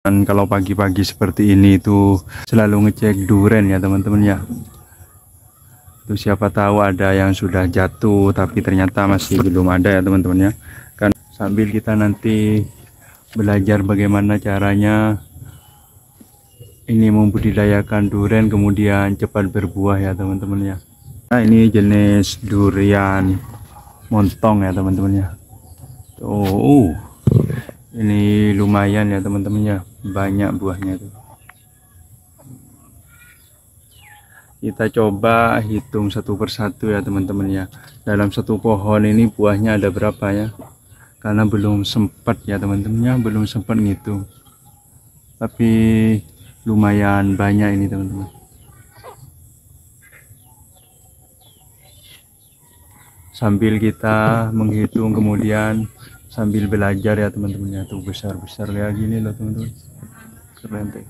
Dan kalau pagi-pagi seperti ini itu selalu ngecek duren ya teman-teman ya. Itu siapa tahu ada yang sudah jatuh tapi ternyata masih belum ada ya teman-teman ya. Kan sambil kita nanti belajar bagaimana caranya ini membudidayakan duren kemudian cepat berbuah ya teman-teman ya. Nah, ini jenis durian montong ya teman-teman ya. Tuh, ini lumayan ya teman-teman ya, banyak buahnya tuh. Kita coba hitung satu persatu ya teman-teman ya. Dalam satu pohon ini buahnya ada berapa ya? Karena belum sempat ya teman-teman ya, belum sempat ngitung. Tapi lumayan banyak ini teman-teman. Sambil kita menghitung kemudian sambil belajar ya teman-teman ya. Tuh besar-besar kayak gini loh teman-teman. Keren tuh.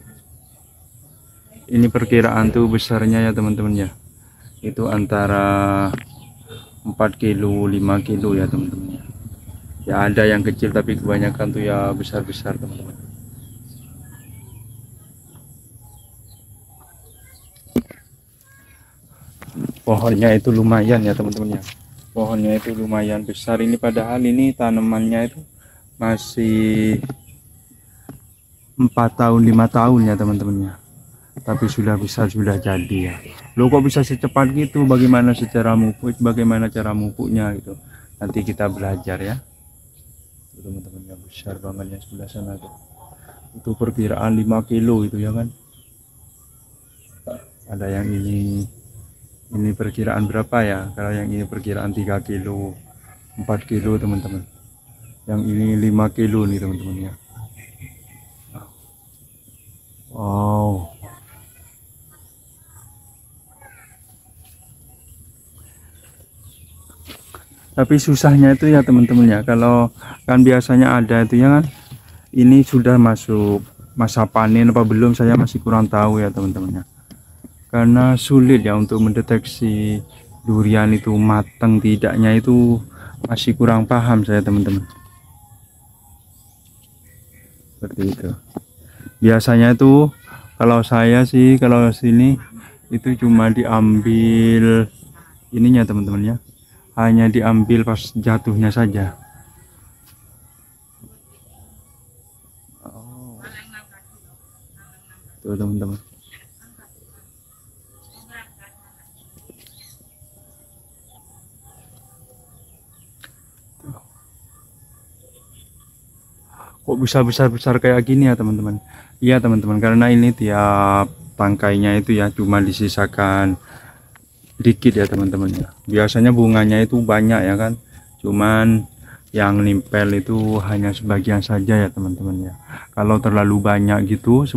Ini perkiraan tuh besarnya ya teman-teman ya. Itu antara 4 kilo 5 kilo ya teman-teman ya. Ya ada yang kecil tapi kebanyakan tuh ya besar-besar teman-teman. Pohonnya itu lumayan ya teman-teman ya. Pohonnya itu lumayan besar ini, padahal ini tanamannya itu masih 4 tahun 5 tahun ya teman-teman ya. Tapi sudah besar, sudah jadi ya. Loh kok bisa secepat gitu? Bagaimana secara mupuk, bagaimana cara mupuknya gitu. Nanti kita belajar ya. Teman-teman yang besar banget yang sebelah sana tuh. Itu perkiraan 5 kilo itu ya kan. Ada yang ini perkiraan berapa ya? Kalau yang ini perkiraan 3 kilo 4 kilo teman-teman. Yang ini 5 kilo nih teman-teman ya. Wow. Tapi susahnya itu ya teman-teman ya, kalau kan biasanya ada itu ya kan, ini sudah masuk masa panen apa belum saya masih kurang tahu ya teman-teman ya, karena sulit ya untuk mendeteksi durian itu matang tidaknya, itu masih kurang paham saya teman-teman. Seperti itu biasanya itu, kalau saya sih kalau sini itu cuma diambil ininya teman-teman ya, hanya diambil pas jatuhnya saja. Tuh teman-teman. Kok bisa besar-besar kayak gini ya teman-teman? Iya teman-teman, karena ini tiap tangkainya itu ya cuma disisakan dikit ya teman-teman ya. Biasanya bunganya itu banyak ya kan, cuman yang nempel itu hanya sebagian saja ya teman-teman ya. Kalau terlalu banyak gitu,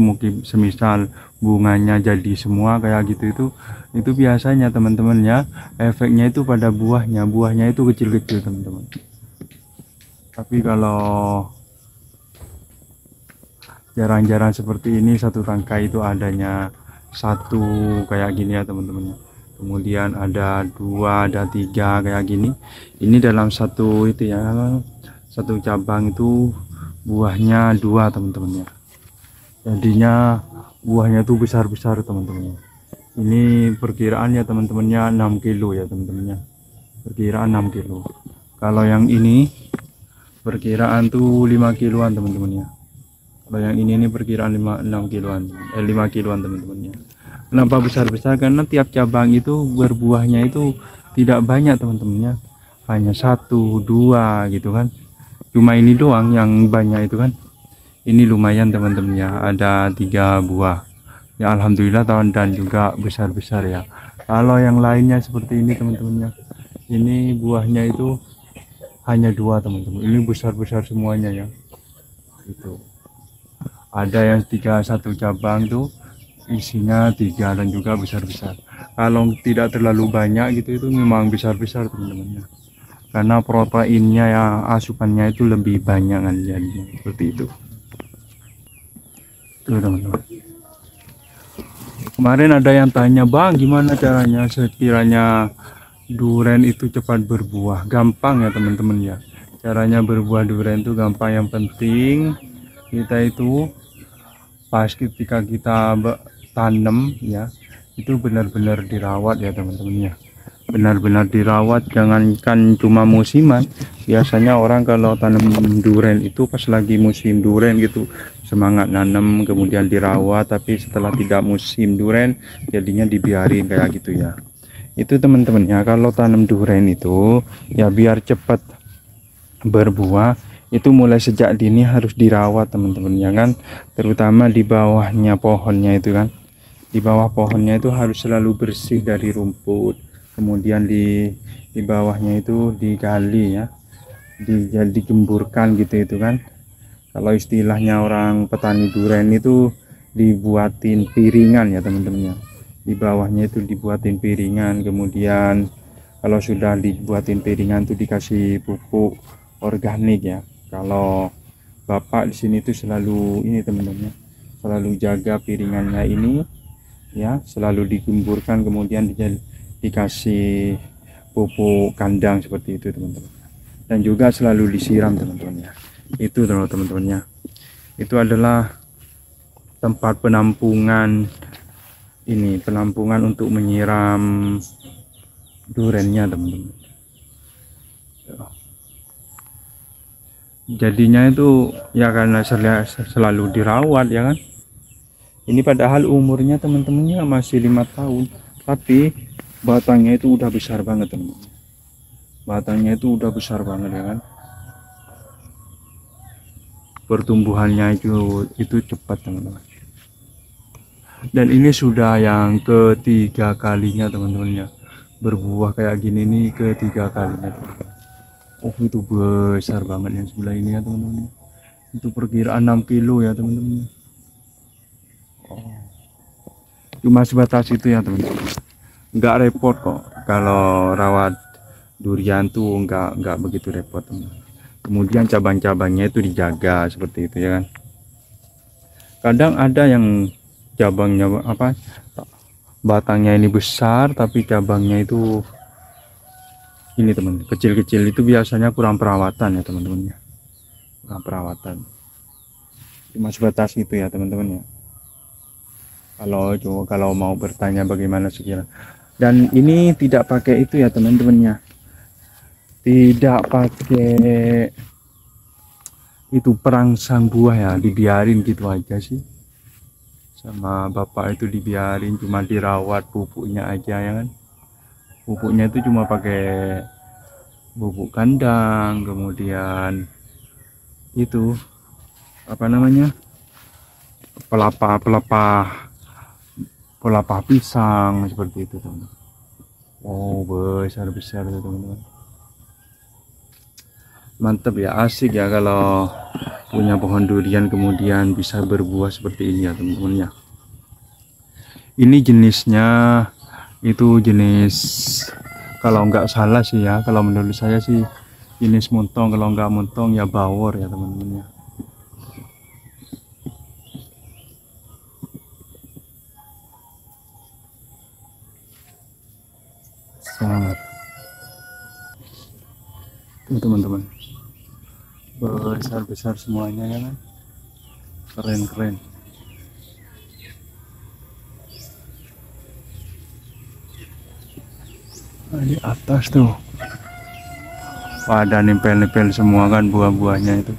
semisal bunganya jadi semua kayak gitu, itu biasanya teman-teman ya, efeknya itu pada buahnya itu kecil-kecil teman-teman. Tapi kalau jarang-jarang seperti ini, satu tangkai itu adanya satu kayak gini ya teman-teman ya. Kemudian ada 2, ada 3 kayak gini. Ini dalam satu itu ya, satu cabang itu buahnya 2 teman-teman ya. Jadinya buahnya itu besar-besar teman-teman. Ini perkiraan ya teman-temannya 6 kilo ya teman-temannya. Perkiraan 6 kilo. Kalau yang ini perkiraan tuh 5 kiloan teman-teman ya. Kalau yang ini perkiraan 5 kiloan, 5 kiloan teman-teman ya. Kenapa besar-besar? Karena tiap cabang itu berbuahnya itu tidak banyak teman-teman ya, hanya 1, 2 gitu kan. Cuma ini doang yang banyak itu kan. Ini lumayan teman-teman ya, ada 3 buah ya, alhamdulillah tahun, dan juga besar-besar ya. Kalau yang lainnya seperti ini teman-teman ya, ini buahnya itu hanya 2 teman-teman. Ini besar-besar semuanya ya. Itu ada yang 3, 1 cabang tuh isinya 3 dan juga besar-besar. Kalau tidak terlalu banyak gitu itu memang besar-besar teman-teman ya, karena proteinnya ya, asupannya itu lebih banyak kan jadinya seperti itu. Tuh teman-teman, kemarin ada yang tanya, bang gimana caranya sekiranya duren itu cepat berbuah? Gampang ya teman-teman ya, caranya berbuah duren itu gampang. Yang penting kita itu pas ketika kita tanam ya, itu benar-benar dirawat ya teman-teman ya, benar-benar dirawat. Jangankan cuma musiman, biasanya orang kalau tanam duren itu pas lagi musim duren gitu semangat nanam, kemudian dirawat, tapi setelah tidak musim duren jadinya dibiarin kayak gitu ya. Itu teman-teman ya, kalau tanam duren itu ya biar cepat berbuah itu mulai sejak dini harus dirawat teman-teman ya kan, terutama di bawahnya pohonnya itu kan, di bawah pohonnya itu harus selalu bersih dari rumput, kemudian di bawahnya itu digali ya, digemburkan gitu itu kan. Kalau istilahnya orang petani duren itu dibuatin piringan ya teman-teman ya, di bawahnya itu dibuatin piringan, kemudian kalau sudah dibuatin piringan itu dikasih pupuk organik ya. Kalau bapak di sini tuh selalu ini teman-teman ya, selalu jaga piringannya ini ya, selalu digemburkan, kemudian dikasih pupuk kandang seperti itu teman-teman, dan juga selalu disiram teman-teman ya. Itu teman-teman ya, itu adalah tempat penampungan ini, penampungan untuk menyiram durennya teman-teman. Jadinya itu ya karena selalu dirawat ya kan. Ini padahal umurnya teman-temannya masih 5 tahun, tapi batangnya itu udah besar banget teman-teman. Batangnya itu udah besar banget ya kan. Pertumbuhannya itu cepat teman-teman. Dan ini sudah yang ketiga kalinya teman-teman ya, berbuah kayak gini nih, ketiga kalinya teman-teman. Oh itu besar banget yang sebelah ini ya teman-teman, itu perkiraan 6 kilo ya teman-teman. Oh, cuma sebatas itu ya teman-teman, nggak repot kok kalau rawat durian tuh, nggak begitu repot teman-teman. Kemudian cabang-cabangnya itu dijaga seperti itu ya kan. Kadang ada yang cabangnya apa, batangnya ini besar tapi cabangnya itu ini teman, kecil-kecil, itu biasanya kurang perawatan ya teman-teman ya, kurang perawatan. Cuma sebatas itu ya teman-teman ya, kalau mau bertanya bagaimana sekira. Dan ini tidak pakai itu ya teman-teman ya, tidak pakai itu perangsang buah ya, dibiarin gitu aja sih sama bapak, itu dibiarin, cuma dirawat pupuknya aja ya kan. Pupuknya itu cuma pakai bubuk kandang, kemudian itu apa namanya, pelepah pisang seperti itu teman-teman. Oh besar-besar itu teman-teman, mantap ya, asik ya kalau punya pohon durian kemudian bisa berbuah seperti ini ya teman-teman ya. Ini jenisnya itu jenis, kalau nggak salah sih ya, kalau menurut saya sih jenis montong, kalau nggak montong ya bawor ya teman-teman ya. Sangat tuh teman-teman, besar-besar semuanya ya kan, keren-keren. Nah, di atas tuh pada nempel-nempel semua kan buah-buahnya itu.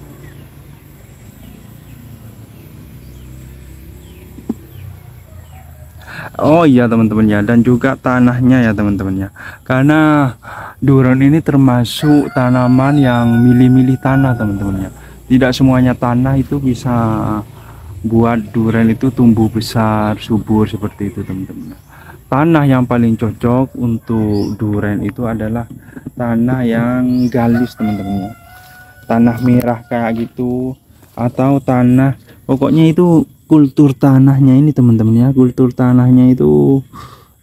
Oh iya teman-teman ya, dan juga tanahnya ya teman-teman ya, karena duren ini termasuk tanaman yang milih-milih tanah teman-teman ya. Tidak semuanya tanah itu bisa buat duren itu tumbuh besar subur seperti itu teman-teman. Tanah yang paling cocok untuk duren itu adalah tanah yang galis teman-teman ya, tanah merah kayak gitu, atau tanah, pokoknya itu kultur tanahnya ini teman-teman ya, kultur tanahnya itu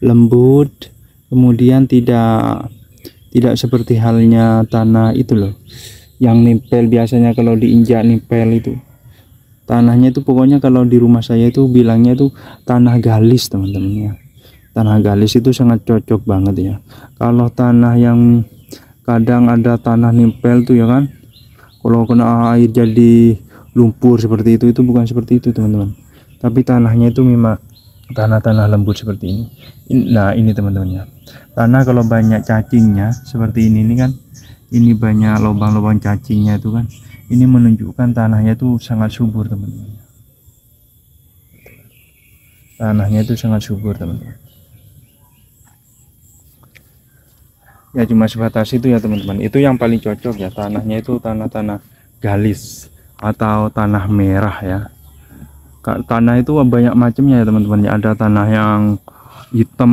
lembut, kemudian tidak seperti halnya tanah itu loh yang nempel, biasanya kalau diinjak nempel itu tanahnya itu. Pokoknya kalau di rumah saya itu bilangnya itu tanah galis teman-teman ya. Tanah galis itu sangat cocok banget ya. Kalau tanah yang kadang ada tanah nempel tuh ya kan, kalau kena air jadi lumpur seperti itu bukan seperti itu teman-teman. tapi tanahnya itu memang tanah-tanah lembut seperti ini. Nah ini teman-temannya, tanah kalau banyak cacingnya seperti ini kan, ini banyak lubang-lubang cacingnya itu kan, ini menunjukkan tanahnya itu sangat subur teman-teman. Tanahnya itu sangat subur teman-teman. Ya cuma sebatas itu ya teman-teman. Itu yang paling cocok ya, tanahnya itu tanah-tanah galis atau tanah merah ya. Tanah itu banyak macamnya ya teman-teman. Ada tanah yang hitam,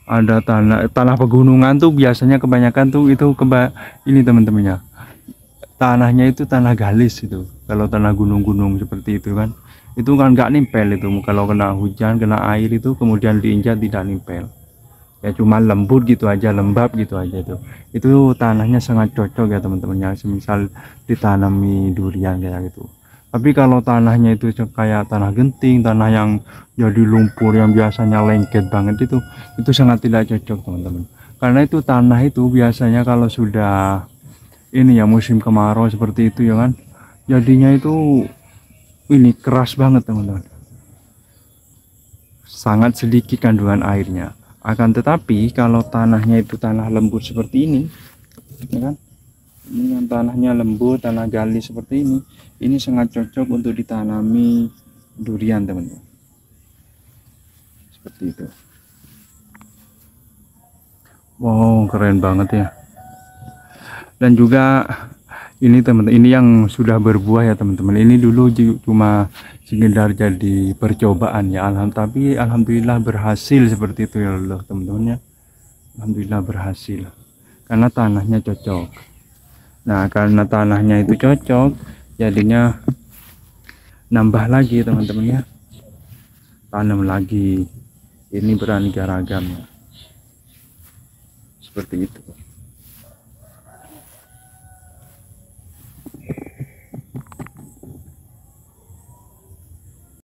ada tanah pegunungan tuh biasanya kebanyakan tuh itu ini teman-temannya. Tanahnya itu tanah galis itu. Kalau tanah gunung-gunung seperti itu kan, itu kan nggak nempel itu. Kalau kena hujan, kena air itu kemudian diinjak tidak nempel. Ya cuma lembut gitu aja, lembab gitu aja itu tanahnya sangat cocok ya teman-teman ya, semisal ditanami durian kayak gitu. Tapi kalau tanahnya itu kayak tanah genting, tanah yang jadi lumpur yang biasanya lengket banget itu sangat tidak cocok teman-teman, karena itu tanah itu biasanya kalau sudah ini ya musim kemarau seperti itu ya kan, jadinya itu ini keras banget teman-teman, sangat sedikit kandungan airnya. Akan tetapi kalau tanahnya itu tanah lembut seperti ini ya kan, ini yang tanahnya lembut, tanah gali seperti ini sangat cocok untuk ditanami durian teman-teman, seperti itu. Wow keren banget ya. Dan juga ini teman-teman, ini yang sudah berbuah ya teman-teman. Ini dulu cuma sekedar jadi percobaan ya, tapi alhamdulillah berhasil seperti itu ya Allah teman-teman ya. Alhamdulillah berhasil karena tanahnya cocok. Nah karena tanahnya itu cocok, jadinya nambah lagi teman-teman ya, tanam lagi. Ini beraneka ragam ya, seperti itu.